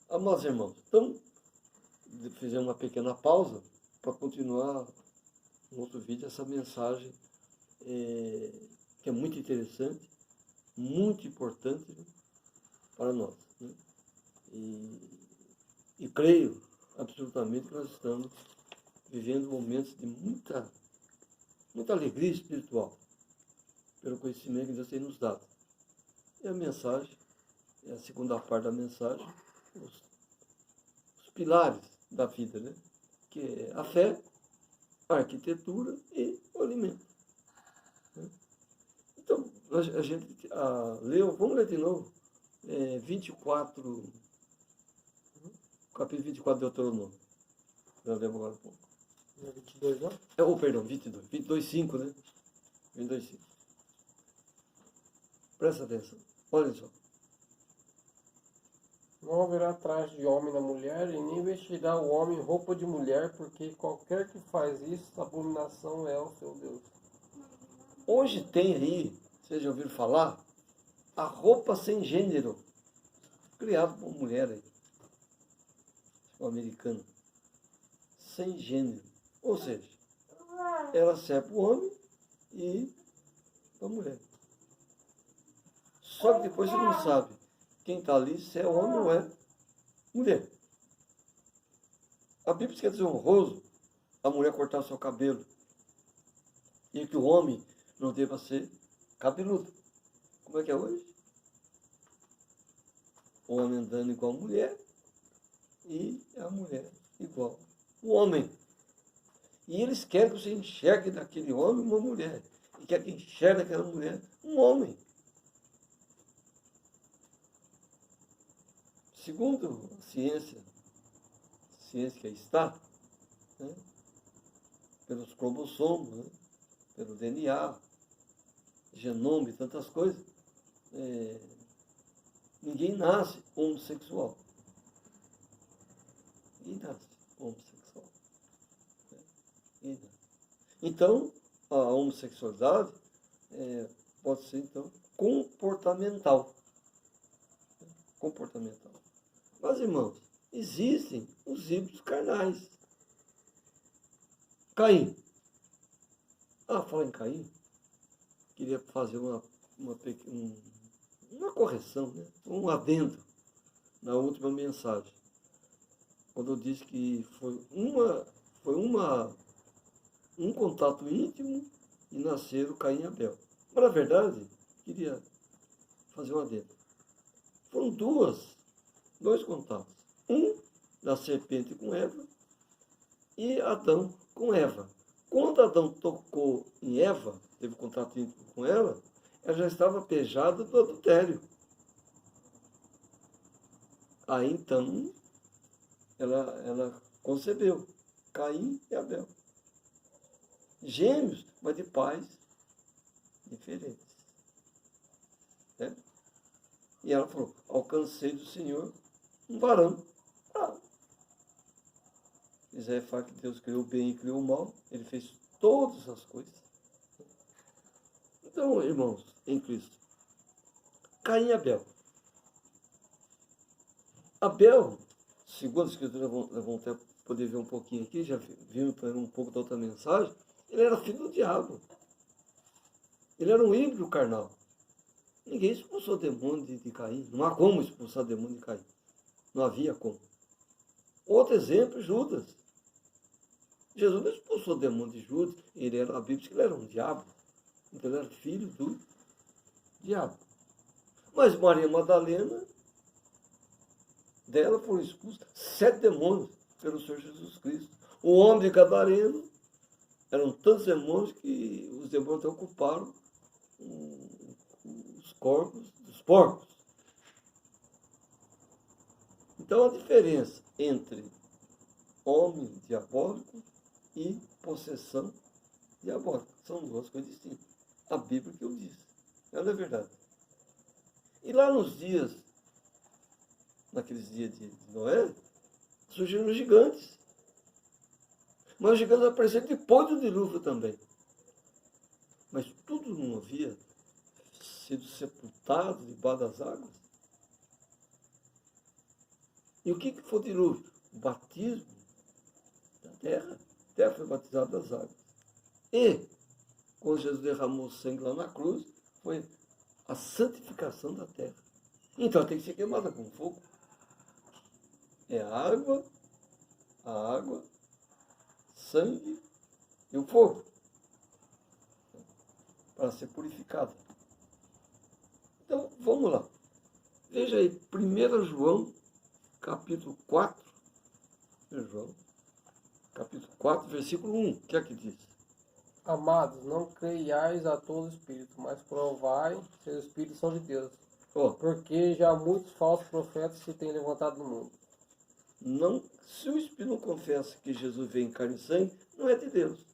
Amados irmãos, então, fizemos uma pequena pausa para continuar no outro vídeo essa mensagem que é muito interessante, muito importante, né, para nós. Né? E creio absolutamente que nós estamos vivendo momentos de muita alegria espiritual, pelo conhecimento que Deus tem nos dado. E a mensagem, é a segunda parte da mensagem, os pilares da vida, né? Que é a fé, a arquitetura e o alimento. Né? Então, a gente leu, vamos ler de novo, 24, capítulo 24 de Deuteronômio. Já lemos agora um pouco. 22, não? Perdão, 22. 22, 5, né? 22, 5. Presta atenção. Olha só. Não haverá traje de homem na mulher, e nem vestirá o homem roupa de mulher, porque qualquer que faz isso, abominação é ao seu Deus. Hoje tem aí, vocês já ouviram falar, a roupa sem gênero, criada por uma mulher aí, uma americana, sem gênero. Ou seja, ela serve para o homem e para a mulher. Só que depois você não sabe quem está ali, se é homem ou é mulher. A Bíblia diz que é desonroso a mulher cortar o seu cabelo e que o homem não deva ser cabeludo. Como é que é hoje? O homem andando igual a mulher e a mulher igual o homem. E eles querem que você enxergue daquele homem uma mulher. E quer que enxergue daquela mulher um homem. Segundo a ciência que aí está, né, pelos cromossomos, né, pelo DNA, genoma e tantas coisas, ninguém nasce homossexual. Ninguém nasce homossexual. Né? Então, a homossexualidade pode ser, então, comportamental. Comportamental. Mas, irmãos, existem os ímpios carnais. Caim. Fala em Caim, queria fazer uma correção, né? Um adendo na última mensagem. Quando eu disse que foi um contato íntimo e nasceram Caim e Abel. Mas, na verdade, queria fazer um adendo. Foram dois contatos. Um da serpente com Eva e Adão com Eva. Quando Adão tocou em Eva, teve contato íntimo com ela já estava pejada do adultério. Aí então ela concebeu Caim e Abel. Gêmeos, mas de pais diferentes. Né? E ela falou, alcancei do Senhor um varão. Isaías fala que Deus criou o bem e criou o mal. Ele fez todas as coisas. Então, irmãos, em Cristo, Caim e Abel. Abel, segundo a Escritura, vamos até poder ver um pouquinho aqui, já vimos um pouco da outra mensagem, ele era filho do diabo. Ele era um híbrido carnal. Ninguém expulsou o demônio de Caim. Não há como expulsar o demônio de Caim. Não havia como. Outro exemplo, Judas. Jesus não expulsou o demônio de Judas. A Bíblia diz que ele era um diabo. Então ele era filho do diabo. Mas Maria Madalena, dela foram expulsos 7 demônios pelo Senhor Jesus Cristo. O homem de Gadareno, eram tantos demônios que os demônios até ocuparam os corpos dos porcos. Então a diferença entre homem diabólico e possessão diabólica são duas coisas distintas. A Bíblia que eu disse. Ela é verdade. E lá naqueles dias de Noé, surgiram os gigantes. Mas os gigantes apareceram depois do dilúvio também. Mas tudo não havia sido sepultado debaixo das águas. E o que foi o dilúvio? O batismo da terra. A terra foi batizada das águas. E, quando Jesus derramou o sangue lá na cruz, foi a santificação da terra. Então tem que ser queimada com fogo. É a água, sangue e o fogo. Para ser purificada. Então, vamos lá. Veja aí, 1 João, capítulo 4. 1 João, capítulo 4, versículo 1. O que é que diz? Amados, não creiais a todo espírito, mas provai se os espíritos são de Deus. Ó, Porque já muitos falsos profetas se têm levantado no mundo. não, se o Espírito não confessa que Jesus veio em carne e sangue, não é de Deus.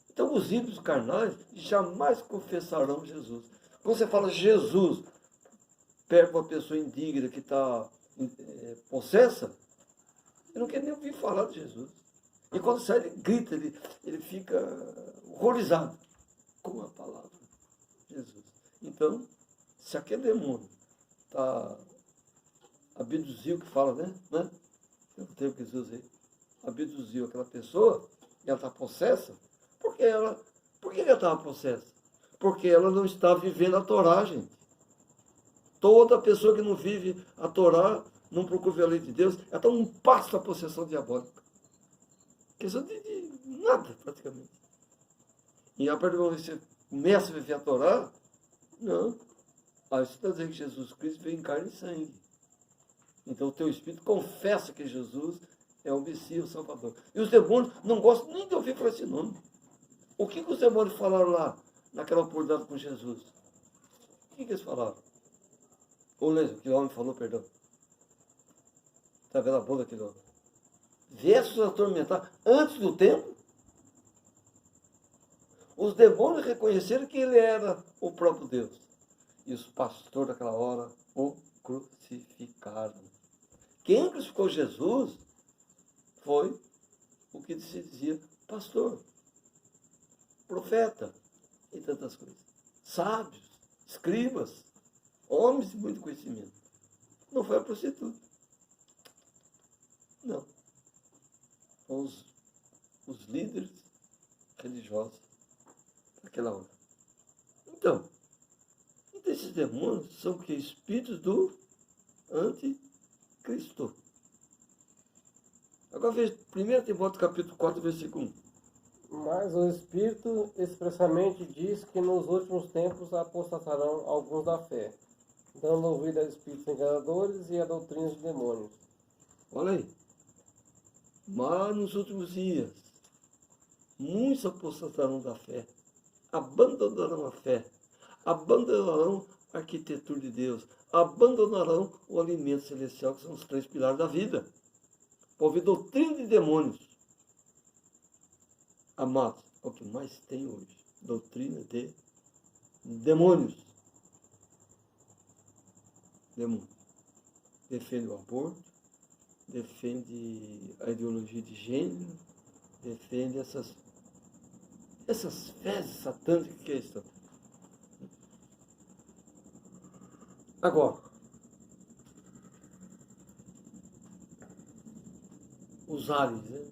Então, os ímpios carnais jamais confessarão Jesus. Quando você fala Jesus, perto de uma pessoa indigna que está possessa, ele não quer nem ouvir falar de Jesus. E quando sai, ele grita, ele fica horrorizado com a palavra de Jesus. Então, se aquele demônio está abduziu, que fala, né? Tem um termo que Jesus usa aí. Abduziu aquela pessoa, e ela está possessa, por que ela estava possessa? Porque ela não está vivendo a Torá, gente. Toda pessoa que não vive a Torá, não procura a lei de Deus, ela está um passo da possessão diabólica. Questão de nada, praticamente. E a partir do momento que você começa a viver a Torá, não. Aí você está dizendo que Jesus Cristo veio em carne e sangue. Então o teu espírito confessa que Jesus é o Messias, o Salvador. E os demônios não gostam nem de ouvir falar esse nome. O que os demônios falaram lá, naquela oportunidade com Jesus? O que eles falaram? Ou leia, o que o homem falou, perdão. Está vendo a boca daquele homem? Viesses atormentar antes do tempo? Os demônios reconheceram que ele era o próprio Deus. E os pastores daquela hora o crucificaram. Quem crucificou Jesus foi o que se dizia pastor, profeta e tantas coisas. Sábios, escribas, homens de muito conhecimento. Não foi a prostituta. Não. Foram os líderes religiosos daquela hora. Então, esses demônios são que espíritos do anticristo. Agora veja 1 Timóteo capítulo 4, versículo 1. Mas o Espírito expressamente diz que nos últimos tempos apostatarão alguns da fé, dando ouvido a espíritos enganadores e a doutrinas de demônios. Olha aí. Mas nos últimos dias, muitos apostatarão da fé, abandonarão a fé, abandonarão a arquitetura de Deus, abandonarão o alimento celestial, que são os 3 pilares da vida. Para ouvir doutrina de demônios. Amados, é o que mais tem hoje. Doutrina de demônios. Demônios. Defende o aborto, defende a ideologia de gênero, defende essas fezes satânicas que estão. Agora, os aliens, né?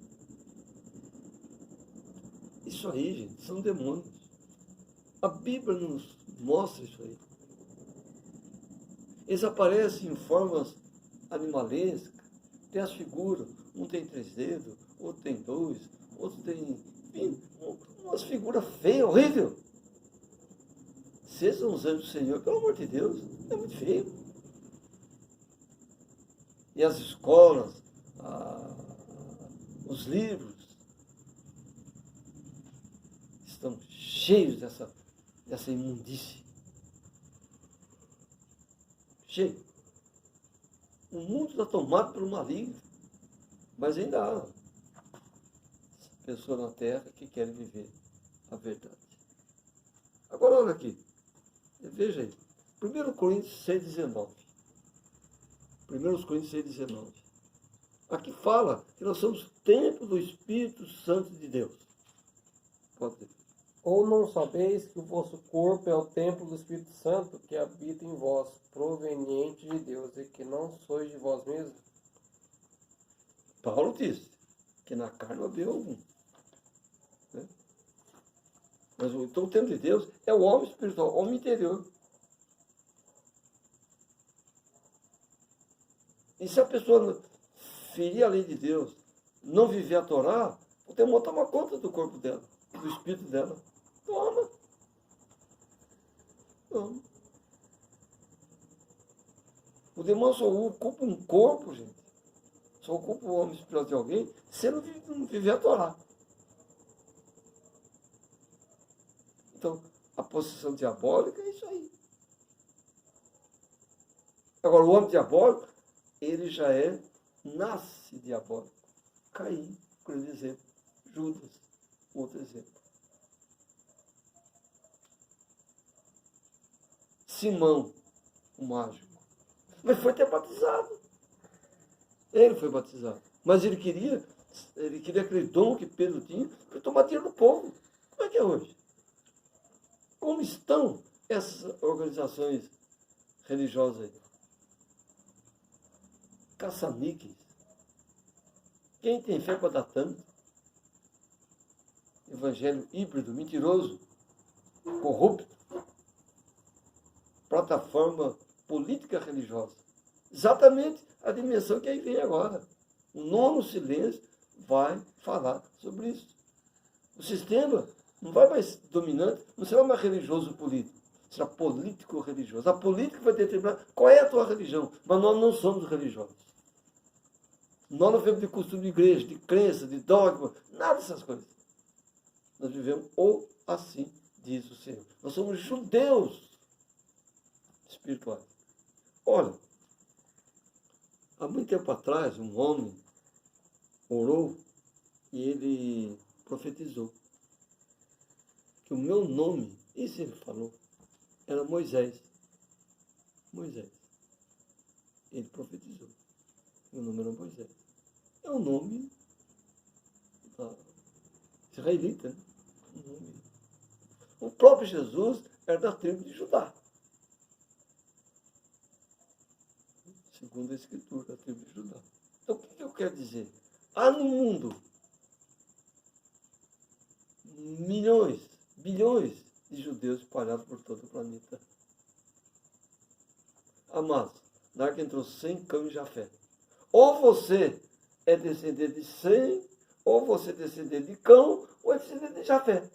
Isso aí, gente, são demônios. A Bíblia nos mostra isso aí. Eles aparecem em formas animalescas, tem as figuras, um tem 3 dedos, outro tem 2, outro tem, enfim, umas figuras feias, horríveis. Se são os anjos do Senhor, pelo amor de Deus, é muito feio. E as escolas, os livros, estão cheios dessa imundície. Cheio. O mundo está tomado pelo maligno, mas ainda há pessoas na terra que querem viver a verdade. Agora olha aqui, veja aí, 1 Coríntios 6,19. 1 Coríntios 6,19. Aqui fala que nós somos templo do Espírito Santo de Deus. Pode ver. Ou não sabeis que o vosso corpo é o templo do Espírito Santo que habita em vós, proveniente de Deus, e que não sois de vós mesmos? Paulo disse que na carne havia algum. Né? Mas então o templo de Deus é o homem espiritual, o homem interior. E se a pessoa ferir a lei de Deus, não viver a Torá, o demônio toma conta do corpo dela, do espírito dela. Toma. Toma. O demônio só ocupa um corpo, gente. Só ocupa o homem espiritual de alguém se não viver a Torá. Então, a possessão diabólica é isso aí. Agora, o homem diabólico, ele já nasce diabólico. Caim, por exemplo. Judas, outro exemplo. Simão, o mágico. Mas foi até batizado. Ele foi batizado. Mas ele queria aquele dom que Pedro tinha para tomar dinheiro do povo. Como é que é hoje? Como estão essas organizações religiosas aí? Caça-níqueis. Quem tem fé para dar tanto? Evangelho híbrido, mentiroso, corrupto. Plataforma política religiosa. Exatamente a dimensão que aí vem agora. O nono silêncio vai falar sobre isso. O sistema não vai mais dominante, não será mais religioso político, será político-religioso. A política vai determinar qual é a tua religião, mas nós não somos religiosos. Nós não vivemos de costume de igreja, de crença, de dogma, nada dessas coisas. Nós vivemos ou assim diz o Senhor. Nós somos judeus espirituais. Olha, há muito tempo atrás, um homem orou e ele profetizou que o meu nome, isso ele falou, era Moisés. Moisés. Ele profetizou. Meu nome era Moisés. É o nome israelita, né? O próprio Jesus era da tribo de Judá. Segundo a Escritura, da tribo de Judá. Então, o que eu quero dizer? Há no mundo milhões, bilhões de judeus espalhados por todo o planeta. Amados, na arca entrou 100 Cã e Jafé. Ou você é descendente de Sem, ou você é descendente de Cão, ou é descendente de Jafé.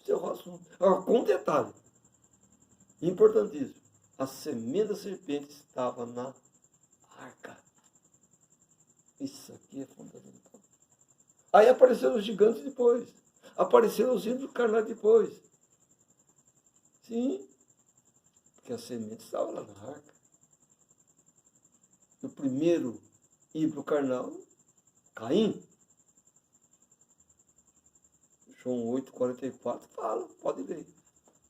Seu assunto. Agora, com um detalhe importantíssimo. A semente da serpente estava na arca. Isso aqui é fundamental. Aí apareceram os gigantes depois. Apareceram os ímpios carnais depois. Sim. Porque a semente estava lá na arca. O primeiro ímpio carnal, Caim. João 8,44 fala, pode ler.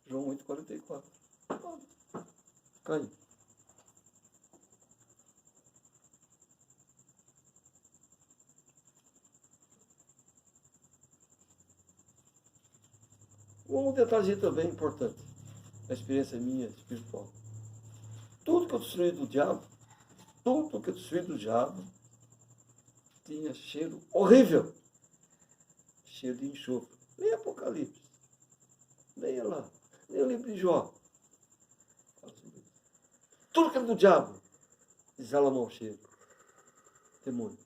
João 8,44. Caim. Um detalhezinho também importante, a experiência minha espiritual. Tudo que eu destruí do diabo, tinha cheiro horrível. Cheiro de enxofre. Leia Apocalipse. Leia lá. Leia o livro de Jó. Tudo que é do diabo exala mau cheiro. Demônio.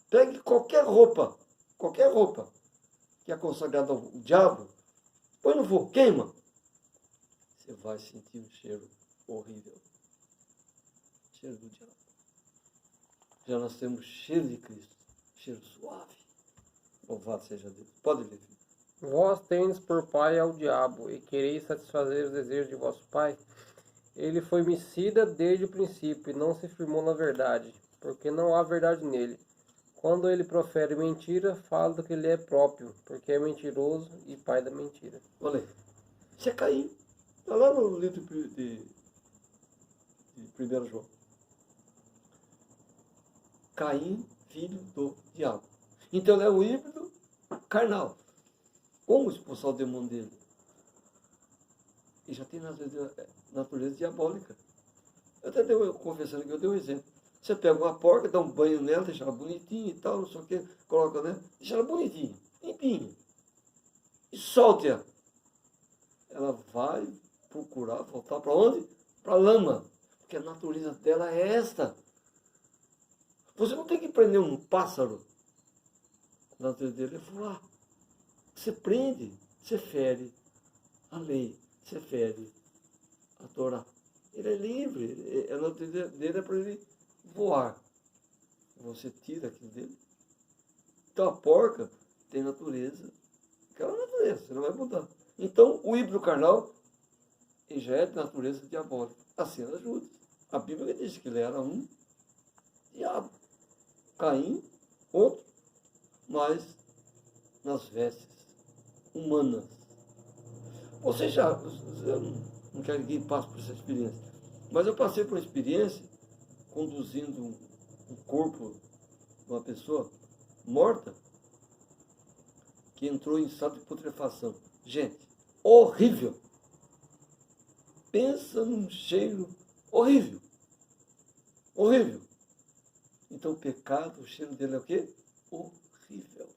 Pegue qualquer roupa que é consagrada ao diabo, põe no fogo, queima. Você vai sentir um cheiro horrível. Cheiro do diabo. Já nós temos cheiro de Cristo. Cheiro suave. Louvado seja Deus. Pode ler, filho. Vós tendes por pai ao diabo, e quereis satisfazer os desejos de vosso pai. Ele foi homicida desde o princípio, e não se firmou na verdade, porque não há verdade nele. Quando ele profere mentira, fala do que lhe é próprio, porque é mentiroso e pai da mentira. Olha aí. Isso é Caim. Está lá no livro de 1 João. Caim, filho do diabo. Então ele é o híbrido carnal. Como expulsar o demônio dele? e já tem natureza diabólica. Eu até dei, confessando que eu dei um exemplo. Você pega uma porca, dá um banho nela, deixa ela bonitinha e tal, não sei o que, coloca, né? Deixa ela bonitinha, limpinha. E solte-a. Ela vai procurar voltar para onde? Para a lama. Porque a natureza dela é esta. Você não tem que prender um pássaro. A natureza dele é voar. Você prende, você fere a lei, você fere a Torá. Ele é livre, a natureza dele é para ele voar. Você tira aquilo dele. Então a porca tem natureza, aquela natureza, você não vai mudar. Então o híbrido carnal ele já é de natureza diabólica. Assim era Judas. A Bíblia diz que ele era um diabo. Caim, outro, mas nas vestes humanas. Você já, eu não quero que ninguém passe por essa experiência, mas eu passei por uma experiência conduzindo um corpo de uma pessoa morta que entrou em estado de putrefação. Gente, horrível. Pensa num cheiro horrível. Horrível. Então o pecado, o cheiro dele é o quê? Horrível.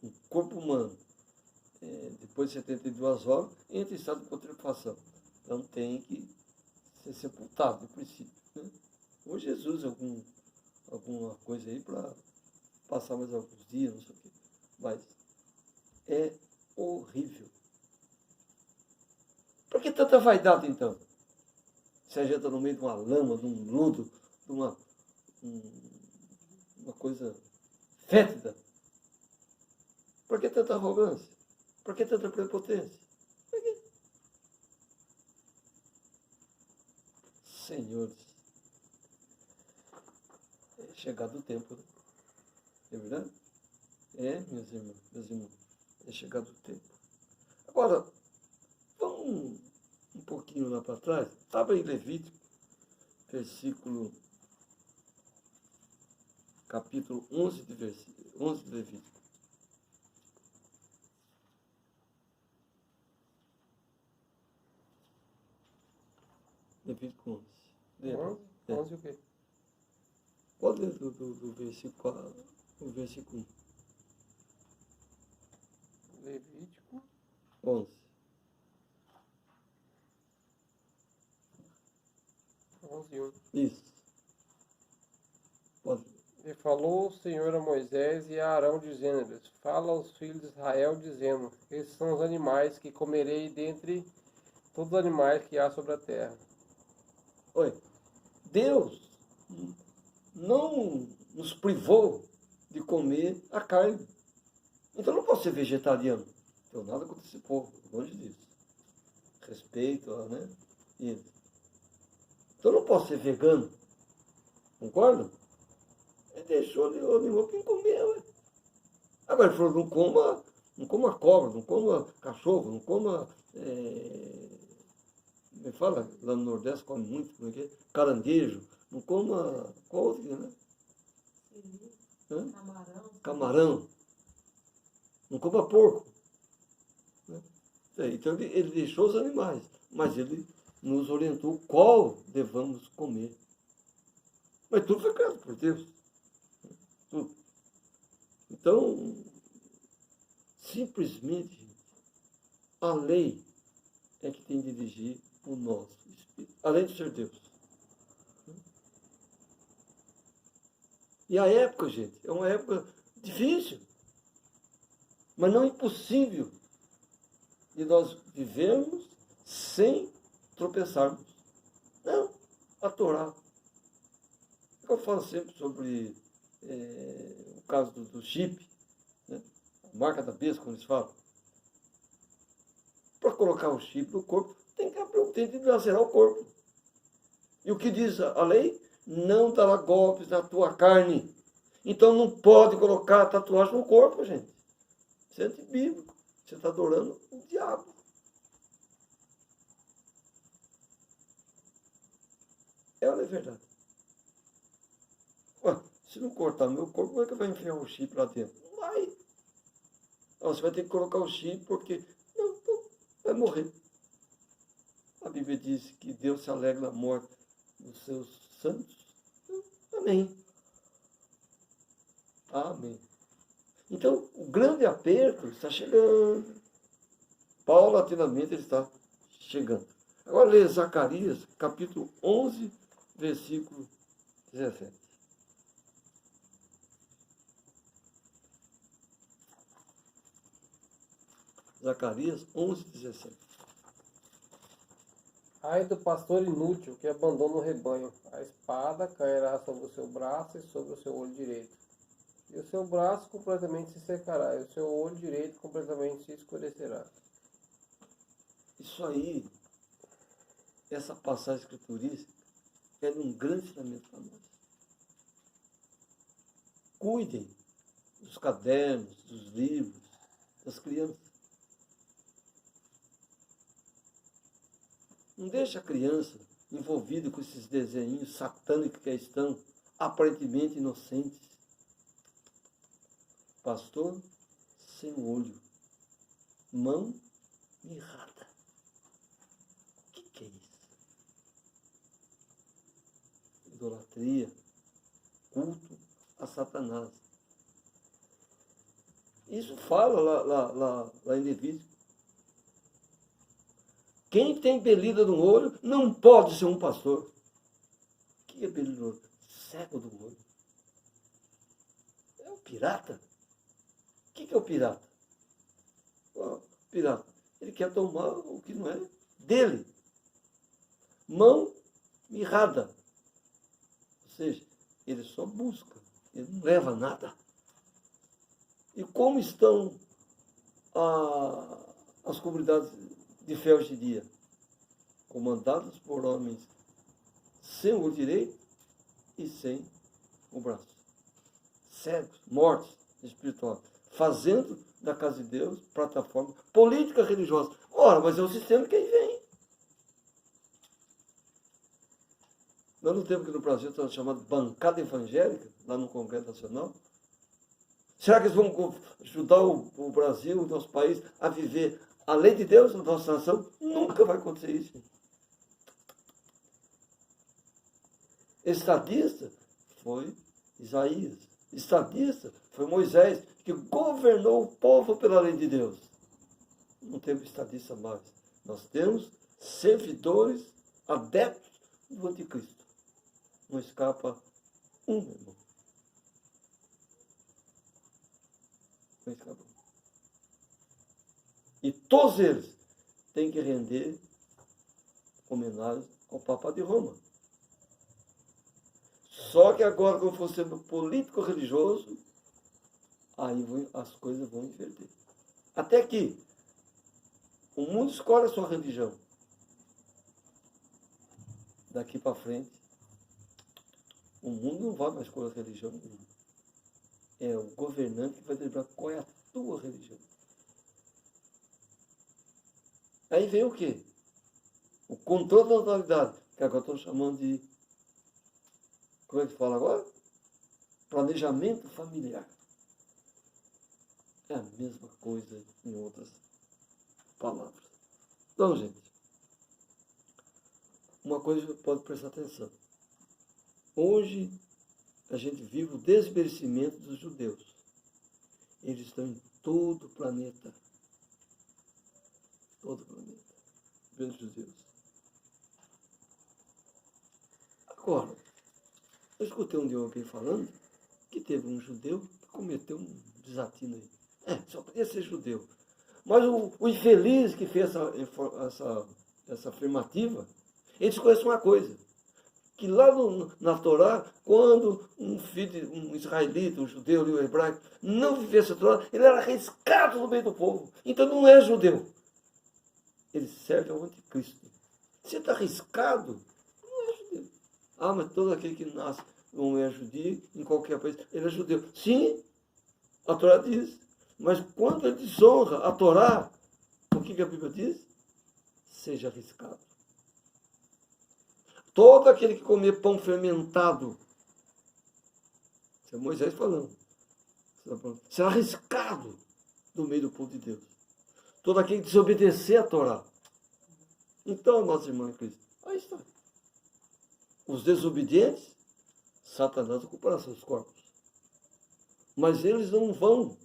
Um corpo humano, depois de 72 horas, entra em estado de putrefação. Então tem que ser sepultado, no princípio. Né? Ou Jesus, alguma coisa aí para passar mais alguns dias, não sei o quê. Mas é horrível. Por que tanta vaidade, então? Se a gente está no meio de uma lama, de um lodo, de uma coisa fétida. Por que tanta arrogância? Por que tanta prepotência? Por quê? Senhores, é chegado o tempo, né? É verdade? É, meus irmãos, é chegado o tempo. Agora, vamos um pouquinho lá para trás. Estava em Levítico, capítulo 11 de Levítico. Levítico 11. Lembra? 11 o quê? Pode ler do versículo 1. Levítico 11. 11:1. Isso. Pode ler. E falou o Senhor a Moisés e a Arão, dizendo-lhes: Fala aos filhos de Israel, dizendo: Esses são os animais que comerei dentre todos os animais que há sobre a terra. Oi. Deus não nos privou de comer a carne. Então eu não posso ser vegetariano. Não tenho nada contra esse povo, longe disso. Respeito, né? Isso. Então eu não posso ser vegano. Concorda? Ele deixou o animal quem comer, ué. Agora ele falou, não coma cobra, não coma cachorro, não coma. Me fala, lá no Nordeste come muito, como é que é? Caranguejo, não coma. Qual outro, né? Camarão. Não coma porco. Né? Então ele deixou os animais, mas ele nos orientou qual devamos comer. Mas tudo foi criado por Deus. Tudo. Então, simplesmente, a lei é que tem de dirigir o nosso espírito, além de ser Deus. E a época, gente, é uma época difícil, mas não impossível de nós vivermos sem tropeçarmos. Não, a Torá. Eu falo sempre sobre o caso do chip, né? A marca da besta, como eles falam. Para colocar o chip no corpo, tem que lacerar o corpo. E o que diz a lei? Não dará golpes na tua carne. Então não pode colocar tatuagem no corpo, gente. Isso é antibíblico. Você está adorando o diabo. É ou não é verdade? Ué, se não cortar meu corpo, como é que vai enfiar o chip lá dentro? Não vai. Então, você vai ter que colocar o chip porque... Não. morrer. A Bíblia diz que Deus se alegra na morte dos seus santos. Amém. Amém. Então, o grande aperto está chegando. Paulatinamente ele está chegando. Agora lê Zacarias, capítulo 11, versículo 17. Zacarias 11, 17. Ai do pastor inútil que abandona o rebanho. A espada cairá sobre o seu braço e sobre o seu olho direito. E o seu braço completamente se secará, e o seu olho direito completamente se escurecerá. Isso aí, essa passagem escriturística, é um grande ensinamento para nós. Cuidem dos cadernos, dos livros, das crianças. Não deixe a criança envolvida com esses desenhos satânicos que estão aparentemente inocentes. Pastor sem olho, mão mirrada. O que é isso? Idolatria, culto a Satanás. Isso fala lá em Levítico. Quem tem belida no olho não pode ser um pastor. O que é belida no olho? Cego do olho. É um pirata. O que é o pirata? O pirata, ele quer tomar o que não é dele. Mão mirrada. Ou seja, ele só busca, ele não leva nada. E como estão as comunidades de fé hoje em dia? Comandadas por homens sem o direito e sem o braço. Cegos, mortos espirituais. Fazendo da casa de Deus plataforma política religiosa. Ora, mas é o sistema que aí vem. Nós não temos aqui no Brasil está chamado bancada evangélica, lá no Congresso Nacional. Será que eles vão ajudar o Brasil, o nosso país, a viver a lei de Deus na nossa nação? Nunca vai acontecer isso. Estadista foi Isaías. Estadista foi Moisés, que governou o povo pela lei de Deus. Não temos estadista mais. Nós temos servidores adeptos do anticristo. Não escapa um, meu irmão. Não escapa um. E todos eles têm que render homenagem ao Papa de Roma. Só que agora, como for sendo político-religioso, aí as coisas vão inverter. Até que o mundo escolhe a sua religião. Daqui para frente, o mundo não vai mais escolher a religião nenhuma. É o governante que vai lembrar qual é a tua religião. Aí vem o quê? O controle da natalidade, que agora estão chamando de... Como é que fala agora? Planejamento familiar. É a mesma coisa em outras palavras. Então, gente, uma coisa pode prestar atenção. Hoje, a gente vive o desmerecimento dos judeus. Eles estão em todo o planeta. Todo o planeta. Pelos judeus. Agora, eu escutei um dia alguém falando que teve um judeu que cometeu um desatino aí. Só podia ser judeu. Mas o infeliz que fez essa afirmativa, ele desconhece uma coisa. Que lá na Torá, quando um israelita, um judeu, um hebraico, não vivesse a Torá, ele era arriscado no meio do povo. Então não é judeu. Ele serve ao anticristo. Se está arriscado, não é judeu. Mas todo aquele que nasce não é judeu, em qualquer país, ele é judeu. Sim, a Torá diz. Mas quando ele desonra a Torá, o que a Bíblia diz? Seja arriscado. Todo aquele que comer pão fermentado, isso é Moisés falando, será arriscado no meio do povo de Deus. todo aquele que desobedecer a Torá. Então, nossa irmã em Cristo, aí está. Os desobedientes, Satanás ocupará seus corpos. Mas eles não vão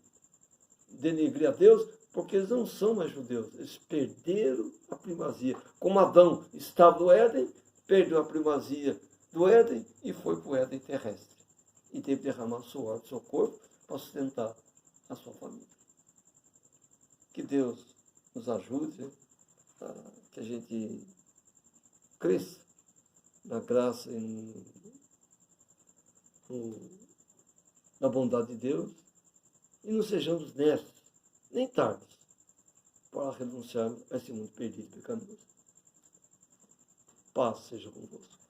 denegrir a Deus, porque eles não são mais judeus. Eles perderam a primazia. Como Adão estava no Éden, perdeu a primazia do Éden e foi para o Éden terrestre. E teve que derramar suor do seu corpo para sustentar a sua família. Que Deus nos ajude, que a gente cresça na graça e na bondade de Deus e não sejamos nestes, nem tardes, para renunciarmos a esse mundo perdido e pecaminoso. Paz seja convosco.